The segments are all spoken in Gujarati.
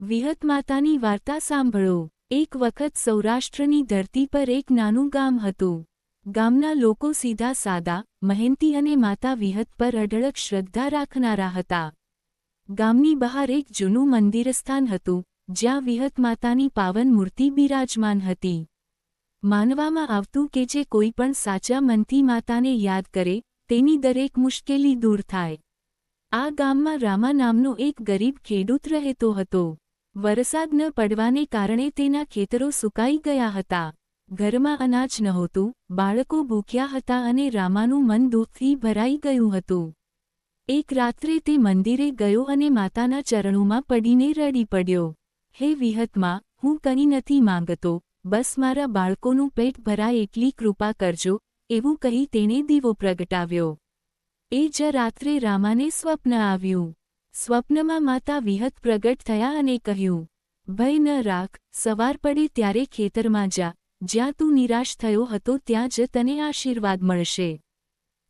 વિહત માતાની વાર્તા સાંભળો। એક વખત સૌરાષ્ટ્રની ધરતી પર એક નાનું ગામ હતું। ગામના લોકો સીધા સાદા, મહેનતી અને માતા વિહત પર અઢળક શ્રદ્ધા રાખનારા હતા। ગામની બહાર એક જૂનું મંદિરસ્થાન હતું, જ્યાં વિહત માતાની પાવન મૂર્તિ બિરાજમાન હતી। માનવામાં આવતું કે જે કોઈ પણ સાચા મનથી માતાને યાદ કરે, તેની દરેક મુશ્કેલી દૂર થાય। આ ગામમાં રામા નામનો એક ગરીબ ખેડૂત રહેતો હતો। વરસાદ ન પડવાને કારણે તેના ખેતરો સુકાઈ ગયા હતા। ઘરમાં અનાજ નહોતું, બાળકો ભૂખ્યા હતા અને રામાનું મન દુઃખથી ભરાઈ ગયું હતું। એક રાત્રે તે મંદિરે ગયો અને માતાના ચરણોમાં પડીને રડી પડ્યો। હે વિહતમાં, હું કંઈ નથી માંગતો, બસ મારા બાળકોનું પેટ ભરાય એટલી કૃપા કરજો, એવું કહી તેણે દીવો પ્રગટાવ્યો। એ જ રાત્રે રામાને સ્વપ્ન આવ્યું। સ્વપ્નમાં માતા વિહત પ્રગટ થયા અને કહ્યું, ભય ન રાખ, સવાર પડે ત્યારે ખેતરમાં જા, જ્યાં તું નિરાશ થયો હતો ત્યાં જ તને આશીર્વાદ મળશે।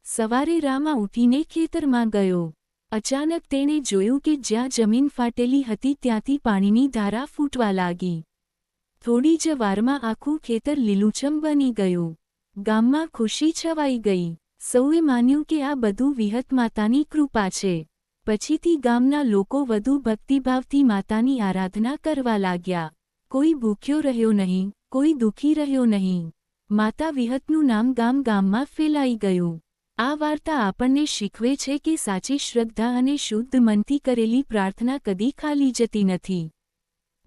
સવારે રામા ઉઠીને ખેતરમાં ગયો। અચાનક તેણે જોયું કે જ્યાં જમીન ફાટેલી હતી ત્યાંથી પાણીની ધારા ફૂટવા લાગી। થોડી જ વારમાં આખું ખેતર લીલુંછમ બની ગયું। ગામમાં ખુશી છવાઈ ગઈ। સૌએ માન્યું કે આ બધું વિહત માતાની કૃપા છે। પછીથી ગામના લોકો વધુ ભક્તિભાવથી માતાની આરાધના કરવા લાગ્યા। કોઈ ભૂખ્યો રહ્યો નહીં, કોઈ દુઃખી રહ્યો નહીં। માતા વિહતનું નામ ગામ-ગામમાં ફેલાઈ ગયું। આ વાર્તા આપણને શીખવે છે કે સાચી શ્રદ્ધા અને શુદ્ધ મનથી કરેલી પ્રાર્થના કદી ખાલી જતી નથી।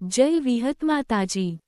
જય વિહત માતાજી।